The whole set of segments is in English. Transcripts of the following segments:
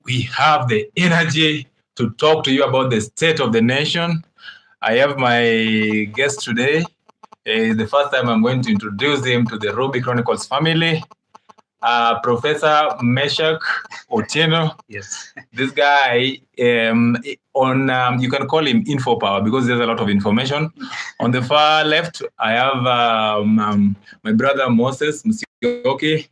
we have the energy to talk to you about the state of the nation. I have my guest today. It's the first time I'm going to introduce him to the Ruby Chronicles family. Professor Meshach Otieno. Yes. This guy, you can call him Info Power because there's a lot of information. On the far left, I have my brother Moses Msioki.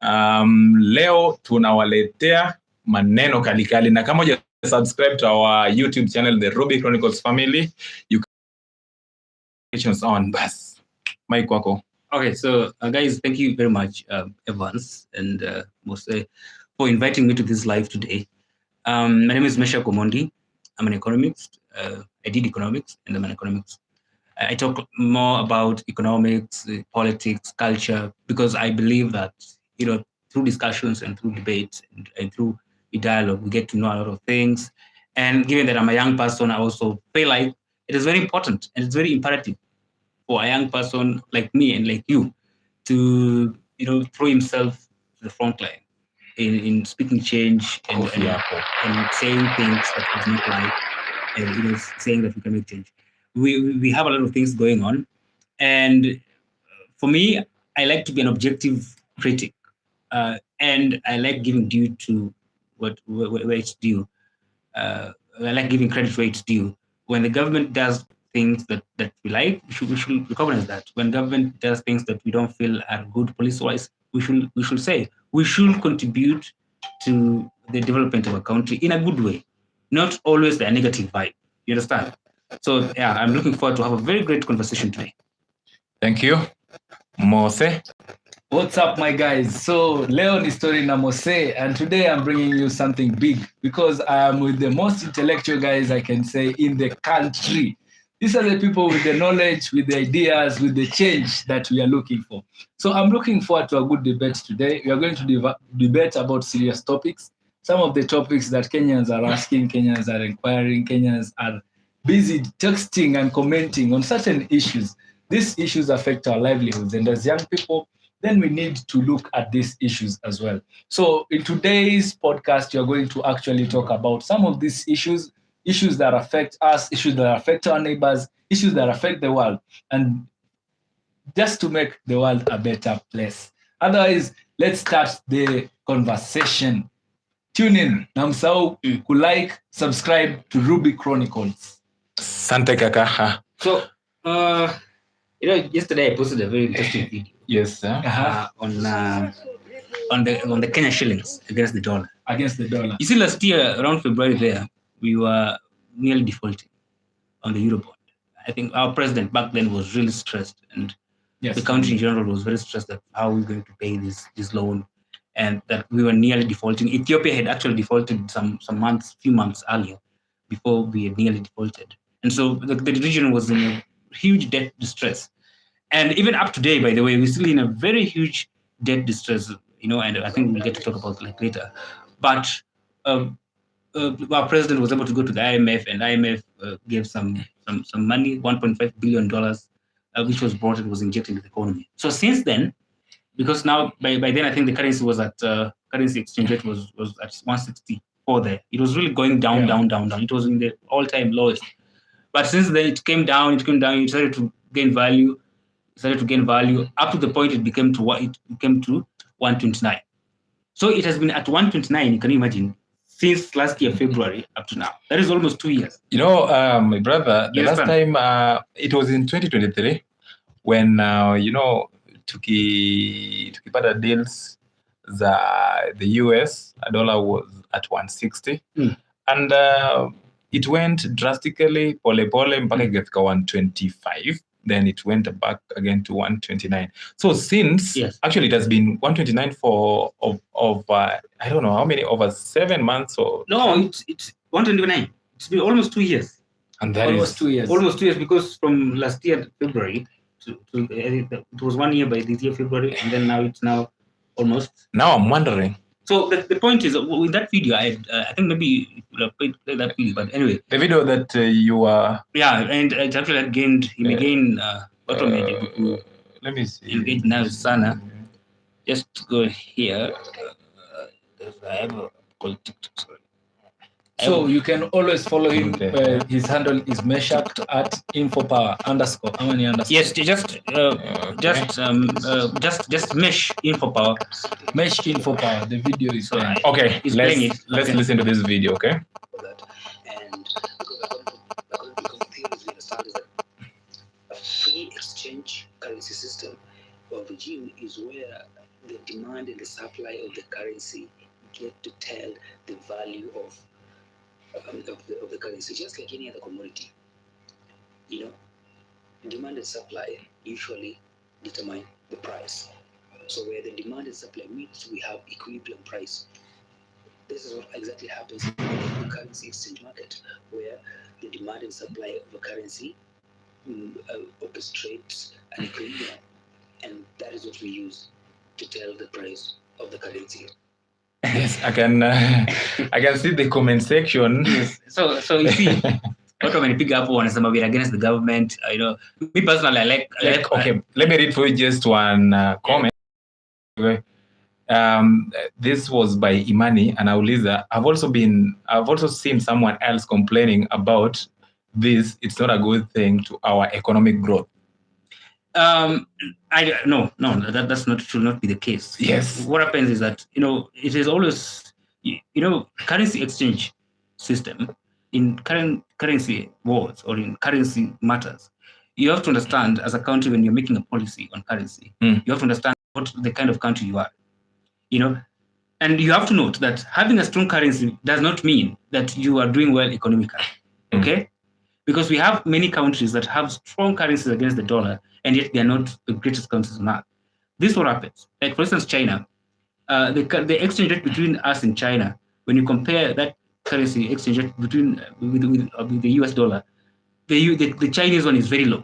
Leo tunawaletea maneno kalikali, na kama uja subscribe to our YouTube channel, the Ruby Chronicles family, you can on bas. Mike wako. Okay, so guys, thank you very much, Evans and Mose, for inviting me to this live today. My name is Mesha Komondi. I'm an economist. I did economics and I'm an economist. I talk more about economics, politics, culture, because I believe that, through discussions and through debates and through the dialogue, we get to know a lot of things. And given that I'm a young person, I also feel like it is very important and it's very imperative for a young person like me and like you to, throw himself to the front line in speaking change and saying things that does not like, and saying that we can make change. We have a lot of things going on, and for me, I like to be an objective critic, and I like giving due to where it's due. I like giving credit where it's due. When the government does things that we like, we should recognize that. When government does things that we don't feel are good policy-wise, we should say we should contribute to the development of a country in a good way, not always the negative vibe. You understand? So yeah, I'm looking forward to have a very great conversation today. Thank you. Mose. What's up, my guys? So, Leon is story na Mose, and today I'm bringing you something big because I am with the most intellectual guys I can say in the country. These are the people with the knowledge, with the ideas, with the change that we are looking for. So, I'm looking forward to a good debate today. We are going to debate about serious topics. Some of the topics that Kenyans are asking, Kenyans are inquiring, Kenyans are busy texting and commenting on certain issues. These issues affect our livelihoods, and as young people, then we need to look at these issues as well. So in today's podcast, you're going to actually talk about some of these issues that affect us, issues that affect our neighbors, issues that affect the world, and just to make the world a better place. Otherwise, let's start the conversation. Tune in. Namsau kulike, subscribe to Ruby Chronicles. Sante kaka. So, yesterday I posted a very interesting video. Yes, sir. On the Kenya shillings against the dollar. You see, last year around February there, we were nearly defaulting on the Eurobond. I think our president back then was really stressed, and the country in general was very stressed that how we're going to pay this loan, and that we were nearly defaulting. Ethiopia had actually defaulted few months earlier, before we had nearly defaulted, and so the region was in a huge debt distress. And even up to date, by the way, we're still in a very huge debt distress, and I think we'll get to talk about it later. But our president was able to go to the IMF, and IMF gave some money, $1.5 billion, which was brought and was injected into the economy. So since then, because now by then I think the currency was at currency exchange rate was at 164 there. It was really going down. It was in the all-time lowest. But since then it came down. It started to gain value. Up to the point it became to 129. So it has been at 129. You can imagine, since last year February up to now. That is almost 2 years. My brother, the last time it was in 2023 when tukipata deals the US, a dollar was at 160 and it went drastically pole mpaka ikafika 125. Then it went back again to 129. So since actually it has been 129 for I don't know how many, over 7 months or no, it's 129. It's been almost 2 years. And that almost is 2 years. Almost 2 years, because from last year February to it was 1 year by this year February, and then now it's almost. Now I'm wondering. So the point is, with that video, I think maybe you play that video, but anyway. The video that you were... Yeah, and it actually had gained, automated. Let me see. Engage now, Sana. Just go here. I have a called TikTok. Sorry. So you can always follow him. His handle is Meshach at infopower_. How many underscore? Yes, just mesh infopower. Mesh infopower. The video is So playing. Okay, let's listen to this video, okay? And because the theories we understand is that a free exchange currency system or regime is where the demand and the supply of the currency get to tell the value of the currency, just like any other commodity. Demand and supply usually determine the price. So where the demand and supply meets, we have equilibrium price. This is what exactly happens in the currency exchange market, where the demand and supply of a currency orchestrates an equilibrium, and that is what we use to tell the price of the currency. Yes, I can see the comment section. Yes. So you see, watu wamenipiga hapo wanasema we're against the government. Me personally, I like okay, let me read for you just one comment. This was by Imani and Auliza. I've also seen someone else complaining about this. It's not a good thing to our economic growth. No, that's not should not be the case. Yes. What happens is that it is always currency exchange system in currency wars or in currency matters. You have to understand as a country when you're making a policy on currency, you have to understand what the kind of country you are. And you have to note that having a strong currency does not mean that you are doing well economically. Okay? Because we have many countries that have strong currencies against the dollar, and yet they are not the greatest countries on earth. This is what happens. Like, for instance, China, the exchange rate between us and China, when you compare that currency exchange rate between with the US dollar, the Chinese one is very low.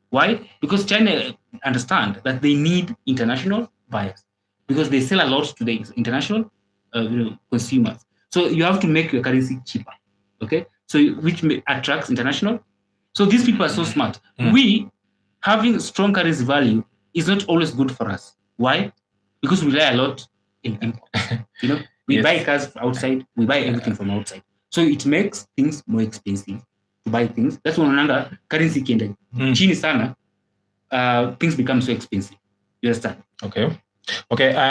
Why? Because China understand that they need international buyers, because they sell a lot to the international consumers. So you have to make your currency cheaper, okay? So which attracts international. So these people are so smart. We having strong currency value is not always good for us. Why? Because we rely a lot in import. We buy cars outside, we buy everything from outside. So it makes things more expensive to buy things. That's when another currency kienda chini sana, things become so expensive. You understand? Okay,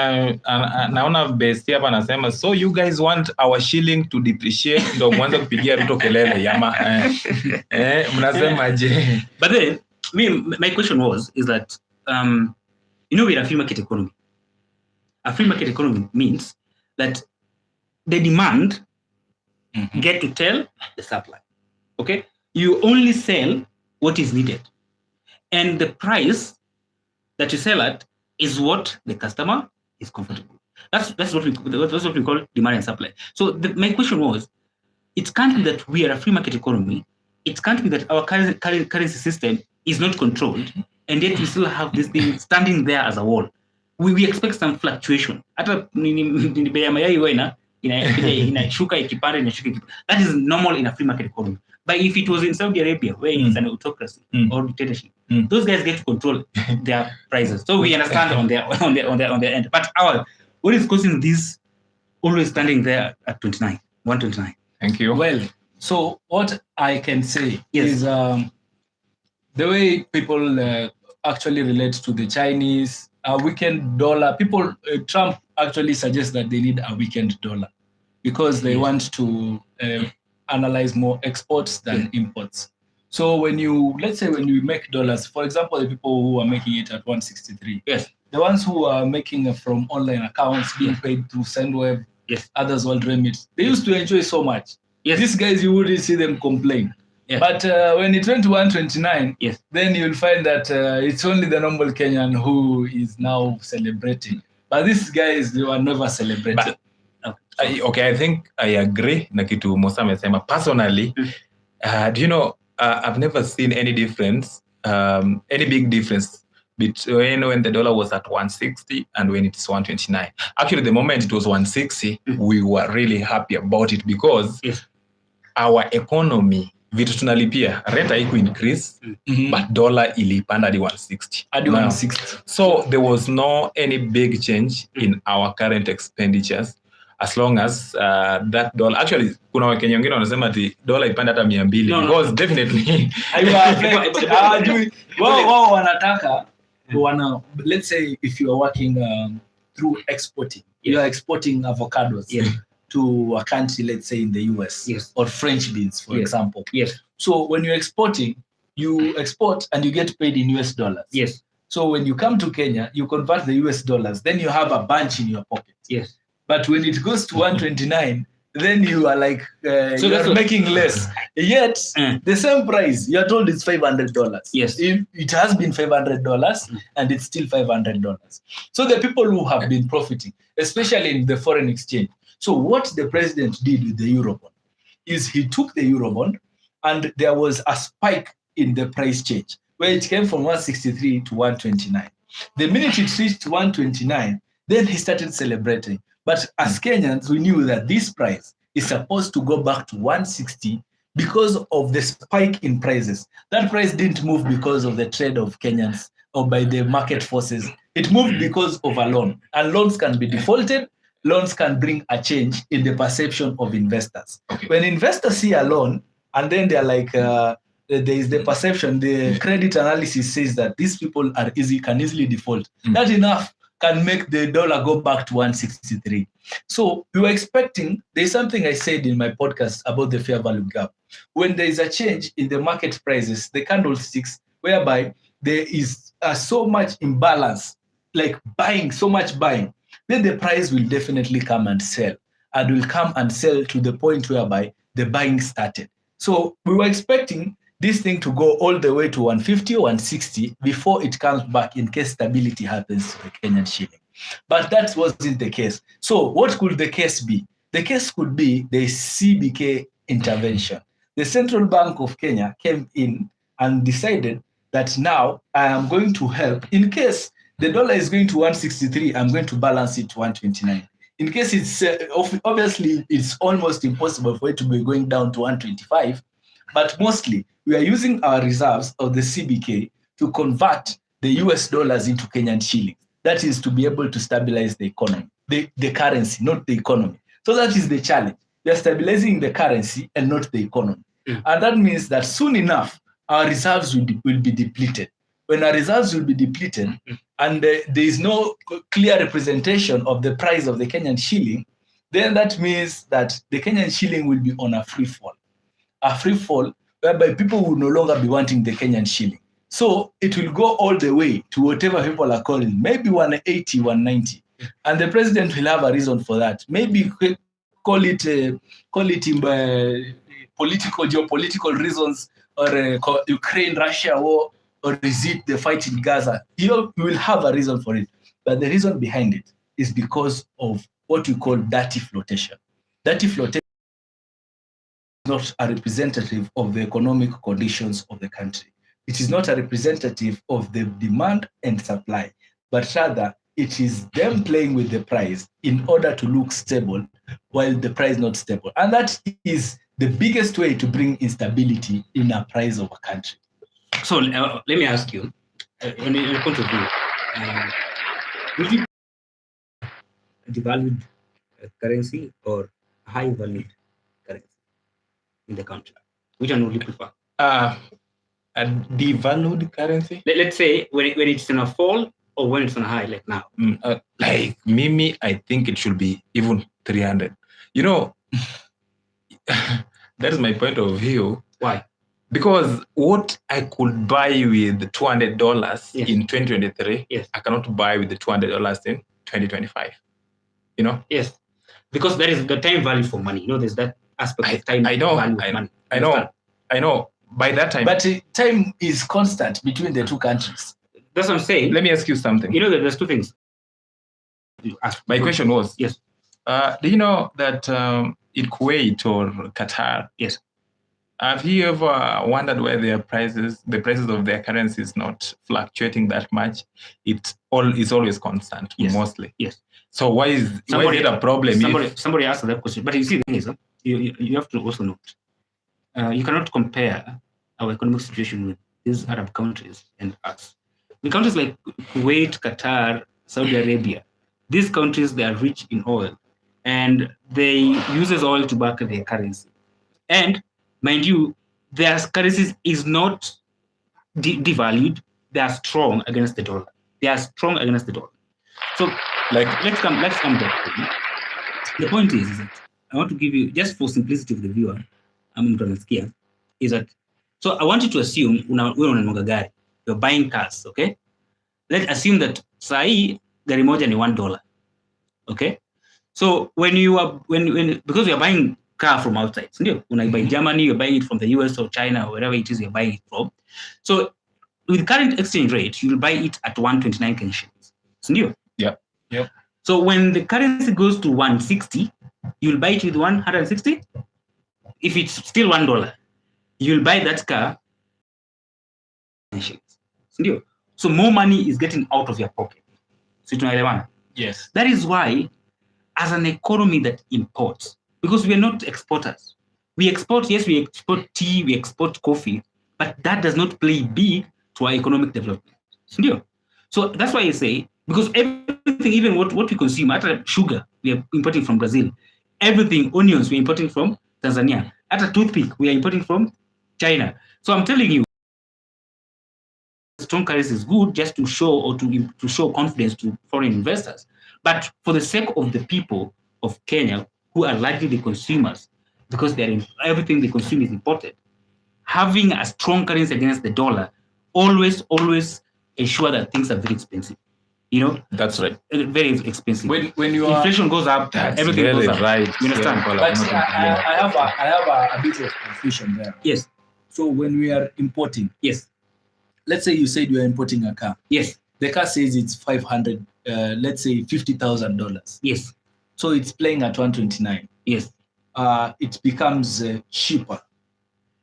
naona besti hapa anasema, so you guys want our shilling to depreciate ndo mwanza kupigia Ruto kelele yama mnasemaje? But then my question is that we're a free market economy. A free market economy means that the demand get to tell the supply. Okay, you only sell what is needed, and the price that you sell at is what the customer is comfortable. That's what we call demand and supply. So my question was, it can't be that we are a free market economy. It can't be that our currency system is not controlled, and yet we still have this thing standing there as a wall. We expect some fluctuation. That is normal in a free market economy. But if it was in Saudi Arabia, where it's an autocracy or dictatorship, those guys get to control their prices. So we understand on their end. But what is causing this always standing there at 129? Thank you. Well, so what I can say is the way people actually relate to the Chinese weekend dollar. People, Trump actually suggests that they need a weekend dollar because they want to analyze more exports than imports. So when you make dollars, for example, the people who are making it at 163, the ones who are making from online accounts, being paid through SendWave, others will remit. They used to enjoy so much. These guys, you wouldn't see them complain. But when it went to 129, then you'll find that it's only the normal Kenyan who is now celebrating. But these guys, they were never celebrating. I think I agree na kitu Musa amesema. Personally, do you know, I've never seen any difference, any big difference between when the dollar was at 160 and when it's 129. Actually, the moment it was 160, we were really happy about it because our economy, vitu tunalipia, rent haiku increase, but dollar ilipanda hadi 160. Hadi 160. So there was no any big change in our current expenditures. as long as that dollar, actually kuna wakenya wengine wanasema ati dola ipande hata 200 because definitely wao wanataka let's say if you are working through exporting, you are exporting avocados to a country, let's say in the US, or French beans, for example. So when you're exporting, you export and you get paid in US dollars. So when you come to Kenya, you convert the US dollars, then you have a bunch in your pocket. But when it goes to 129, then you are like, you're making less. Yet, the same price, you're told it's $500. It has been $500 and it's still $500. So the people who have been profiting, especially in the foreign exchange. So what the president did with the Eurobond is he took the Eurobond and there was a spike in the price change where it came from 163 to 129. The minute it reached 129, then he started celebrating. But as Kenyans, we knew that this price is supposed to go back to 160 because of the spike in prices. That price didn't move because of the trade of Kenyans or by the market forces. It moved because of a loan. And loans can be defaulted. Loans can bring a change in the perception of investors. When investors see a loan, and then they're like, there is the perception, the credit analysis says that these people can easily default. That enough can make the dollar go back to 163. So we were expecting, there's something I said in my podcast about the fair value gap. When there is a change in the market prices, the candlesticks, whereby there is so much imbalance, like so much buying, then the price will definitely come and sell, and will come and sell to the point whereby the buying started. So we were expecting this thing to go all the way to 150 or 160 before it comes back in case stability happens to the Kenyan shilling. But that wasn't the case. So what could the case be? The case could be the CBK intervention. The Central Bank of Kenya came in and decided that now I am going to help. In case the dollar is going to 163, I'm going to balance it to 129. In case it's, obviously, it's almost impossible for it to be going down to 125, but mostly we are using our reserves of the CBK to convert the US dollars into Kenyan shillings. That is to be able to stabilize the economy, the currency, not the economy. So that is the challenge. We are stabilizing the currency and not the economy. And that means that soon enough, our reserves will be depleted. When our reserves will be depleted and there is no clear representation of the price of the Kenyan shilling, then that means that the Kenyan shilling will be on a free fall whereby people will no longer be wanting the Kenyan shilling. So it will go all the way to whatever people are calling, maybe 180, 190. And the president will have a reason for that. Maybe call it geopolitical reasons, or Ukraine-Russia war, or is it the fight in Gaza? You will have a reason for it. But the reason behind it is because of what we call dirty flotation. Dirty flotation is not a representative of the economic conditions of the country. It is not a representative of the demand and supply, but rather it is them playing with the price in order to look stable while the price is not stable. And that is the biggest way to bring instability in a price of a country. So let me ask you, in your point of view, would you a devalued currency or a high valued currency in the country? Which one would you prefer? A devalued currency? Let's say when it's in a fall or when it's on a high, like now. Like Mimi, I think it should be even 300. You know, that is my point of view. Why? Because what I could buy with $200 in 2023, I cannot buy with the $200 in 2025. You know? Yes. Because there is the time value for money. You know, there's that aspect of time value of money. I know. By that time. But time is constant between the two countries. That's what I'm saying. Let me ask you something. You know that there's two things. My question was, yes. Do you know that in Kuwait or Qatar, yes, have you ever wondered why the prices of their currency is not fluctuating that much? It's always constant, mostly. Yes. So why is it a problem? Somebody asked that question, but you see, the thing is, you have to also note, you cannot compare our economic situation with these Arab countries and us. The countries like Kuwait, Qatar, Saudi Arabia, these countries, they are rich in oil. and they uses oil to back their currency. And mind you, their currencies is not devalued. They are strong against the dollar. They are strong against the dollar. So, like, let's come back. The point is that I want to give you, just for simplicity of the viewer, is that, so I want you to assume you're buying cars, okay? Let's assume that sai gari moja ni $1, okay? So when because you're buying car from outside, when I buy Germany, you're buying it from the US or China or wherever it is you're buying it from. So with current exchange rate, you'll buy it at 129 Kenyan shillings. Yeah. So when the currency goes to 160, you'll buy it with 160. If it's still $1, you'll buy that car. So more money is getting out of your pocket. Yes. That is why, as an economy that imports, because we are not exporters. We export tea, we export coffee, but that does not play big to our economic development. So that's why I say, because everything, even what we consume, after sugar, we are importing from Brazil. Everything, onions, we're importing from Tanzania. After toothpick, we are importing from China. So I'm telling you, strong currency is good just to show or to show confidence to foreign investors. But for the sake of the people of Kenya, who are largely the consumers, because everything they consume is imported, having a strong currency against the dollar always ensure that things are very expensive. That's right. Very expensive. When you inflation goes up, everything goes up. Right. You understand? But I have a bit of confusion there. Yes. So when we are importing, yes. Let's say you said you are importing a car. Yes. The car says it's $500, let's say $50,000. Yes. So it's playing at 129. Yes. It becomes cheaper.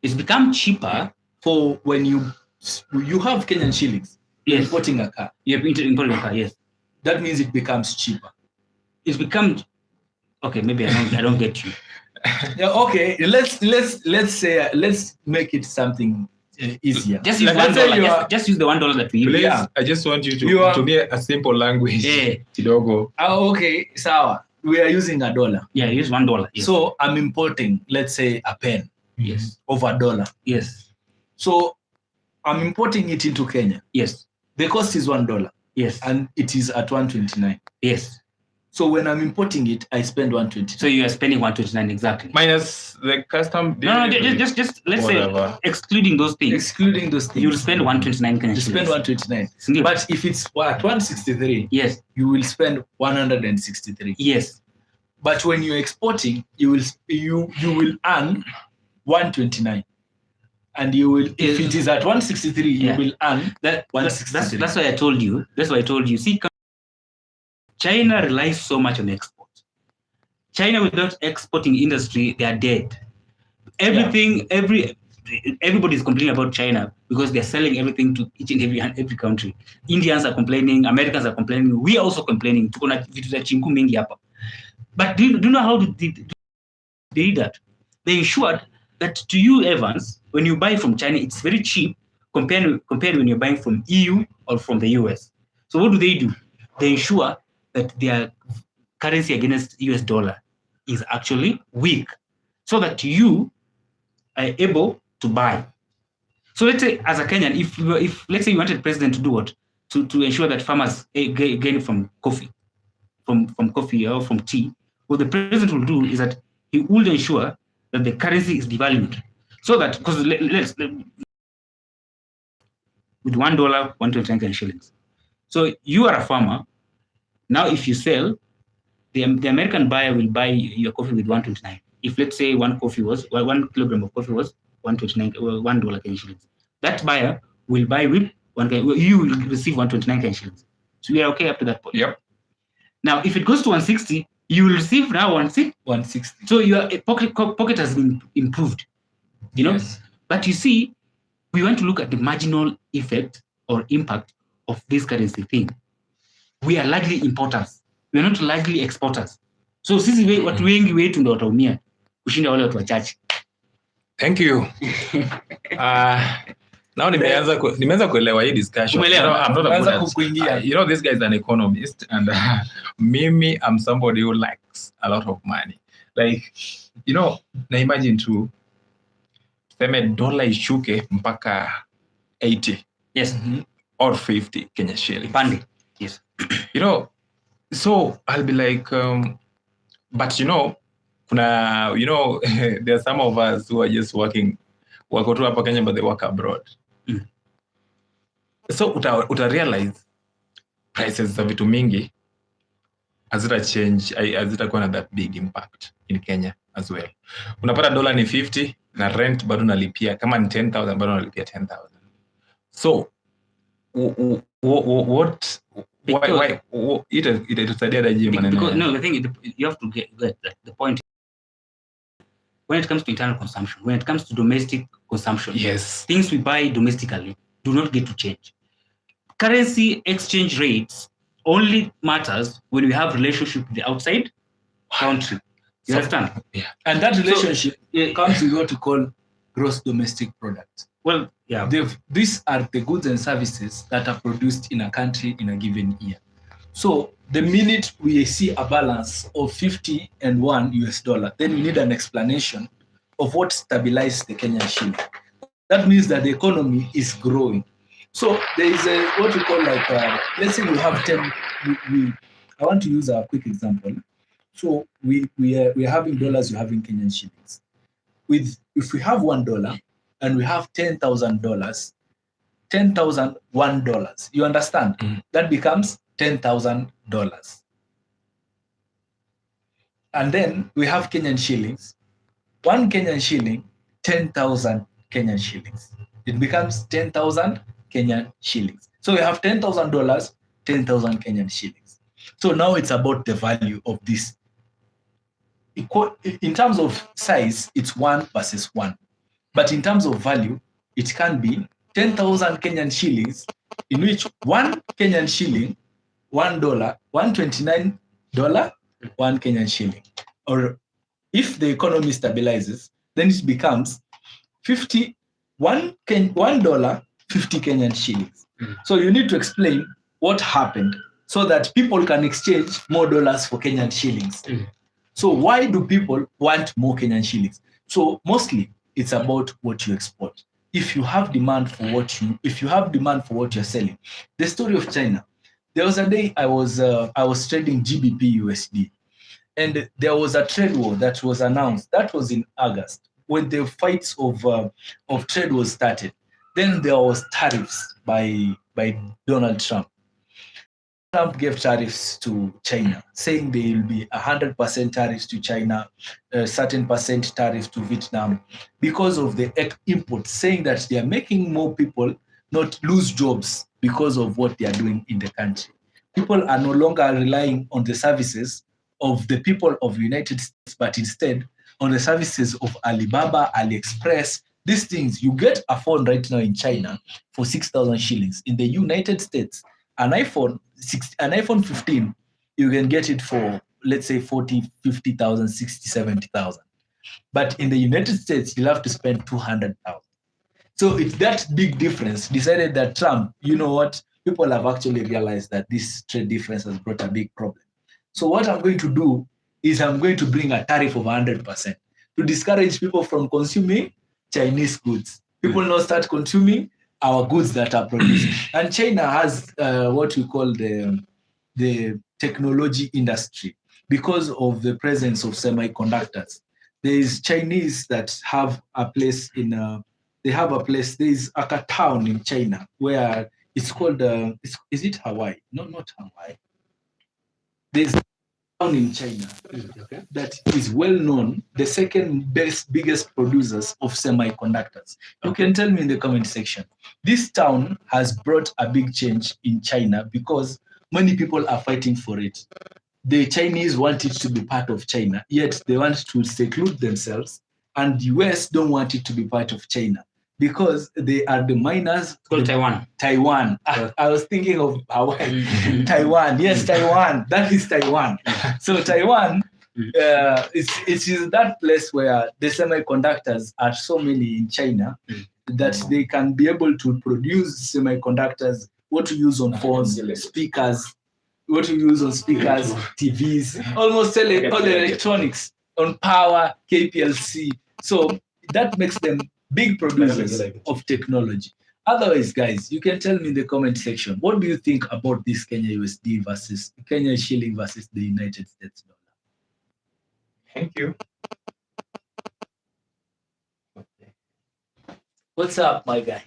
It's become cheaper for when you have Kenyan shillings. You're importing a car. You're importing a car. Yes. That means it becomes cheaper. It's become okay. Maybe I don't get you. Yeah. Okay. Let's say let's make it something easier. Just use $1. Just use the $1 that we use. Yeah. I just want you to me a simple language. Kidogo. Okay. Sawa. We are using $1. Yeah. Use $1. Yes. So I'm importing, let's say, a pen. Yes. Of $1. Yes. So I'm importing it into Kenya. Yes. The cost is $1. Yes. And it is at 129. Yes. So when I'm importing it, I spend 129. So you are spending 129 exactly. Minus the custom. No, just let's whatever. Say excluding those things. Excluding those things. You'll spend 129. You spend 129. But if it's at 163, yes, you will spend 163. Yes. But when you're exporting, you will earn 129. And you will, if it is at 163, you will earn that 163. That's why I told you. That's why I told you. See, China relies so much on export. China, without exporting industry, they are dead. Everything, everybody is complaining about China because they're selling everything to each and every country. Indians are complaining, Americans are complaining, we are also complaining. But do you know how they did that? They ensured that to you, Evans, when you buy from China, it's very cheap compared when you're buying from EU or from the US. So what do? They ensure that their currency against US dollar is actually weak, so that you are able to buy. So let's say, as a Kenyan, if let's say you wanted the president to do what? To ensure that farmers gain from coffee, from coffee or from tea, what the president will do is that he will ensure that the currency is devalued. So that, because with $1, 129 shillings. So you are a farmer. Now, if you sell, the American buyer will buy your coffee with 129. If let's say 1 kilogram of coffee was $129, $1 shillings, that buyer will buy with you will receive 129 shillings. So we are okay up to that point. Yep. Now, if it goes to 160, you will receive now 160. So your pocket has been improved. Yes. But you see, we want to look at the marginal effect or impact of this currency thing. We are largely importers. We are not largely exporters. So sisi watu wengi wetu ndio wataumia kushinda wale watu wachache. Thank you. Now nimeanza kuelewa hii discussion. Umeelewa? I'm not a Umeanza good kukuingia. this guy is an economist, and mimi I'm somebody who likes a lot of money. Like, na imagine too, tuseme dola ishuke mpaka 80. Yes. Or 50 Kenya shillings. Pande. Yes. So I'll be like, but kuna, there are some of us who are just working, wako tu hapa Kenya, but they work abroad. So uta realize prices za vitu mingi hazitakuwa na that big impact in Kenya as well. Unapata dola ni 50 na rent bado nalipia, kama ni 10,000 bado nalipia 10,000. So why itasaidia daje maneno? No, I think you have to get the point. When it comes to internal consumption, when it comes to domestic consumption, yes, things we buy domestically do not get to change. Currency exchange rates only matters when we have relationship with the outside country. You understand? Yeah. And that relationship comes with what we call gross domestic product. Well, yeah. These are the goods and services that are produced in a country in a given year. So the minute we see a balance of 50 and $1, then we need an explanation of what stabilized the Kenyan shilling. That means that the economy is growing. So there is what we call let's say we have 10. I want to use a quick example. So we're having dollars, we're having Kenyan shillings. If we have $1 and we have $10,000, $10,001, you understand? Mm-hmm. That becomes $10,000. And then we have Kenyan shillings. 1 Kenyan shilling, 10,000 Kenyan shillings. It becomes 10,000 Kenyan shillings. So we have $10,000, 10,000 Kenyan shillings. So now it's about the value of this. In terms of size, it's 1 versus 1. But in terms of value, it can be 10,000 Kenyan shillings, in which 1 Kenyan shilling, $1, $129, 1 Kenyan shilling. Or if the economy stabilizes, then it becomes $1, 50 Kenyan shillings. So you need to explain what happened so that people can exchange more dollars for Kenyan shillings. So why do people want more Kenyan shillings? So mostly it's about what you export. If you have demand for what you're selling. The story of China. There was a day I was trading GBP USD, and there was a trade war that was announced. That was in August when the fights of trade was started. Then there was tariffs by Donald Trump. Trump gave tariffs to China, saying there will be 100% tariffs to China, a certain percent tariff to Vietnam, because of the imports, saying that they are making more people not lose jobs because of what they are doing in the country. People are no longer relying on the services of the people of the United States, but instead on the services of Alibaba, AliExpress. These things, you get a phone right now in China for 6,000 shillings. In the United States, an iPhone 15, you can get it for, let's say, 40, 50,000, 60, 70,000. But in the United States, you'll have to spend 200,000. So it's that big difference. Decided that Trump, you know what, people have actually realized that this trade difference has brought a big problem. So what I'm going to do is I'm going to bring a tariff of 100% to discourage people from consuming Chinese goods. People now start consuming our goods that are produced. And China has what we call the technology industry because of the presence of semiconductors. There is Chinese that have a place there's a town in China where it's called, is it Hawaii? No, not Hawaii. There's a town in China that is well known, the second biggest producers of semiconductors. You can tell me in the comment section. This town has brought a big change in China because many people are fighting for it. The Chinese want it to be part of China, yet they want to seclude themselves, and the US don't want it to be part of China because they are the miners. It's called Taiwan. Taiwan. I was thinking of Hawaii. Taiwan. Yes, Taiwan. That is Taiwan. So Taiwan, it is that place where the semiconductors are so many in China, that they can be able to produce semiconductors, what to use on phones, speakers, what to use on speakers, TVs, almost all electronics, on power, KPLC. So that makes them big producers of technology. Otherwise, guys, you can tell me in the comment section, what do you think about this Kenya USD versus Kenya shilling versus the United States dollar? Thank you. What's up, my guy?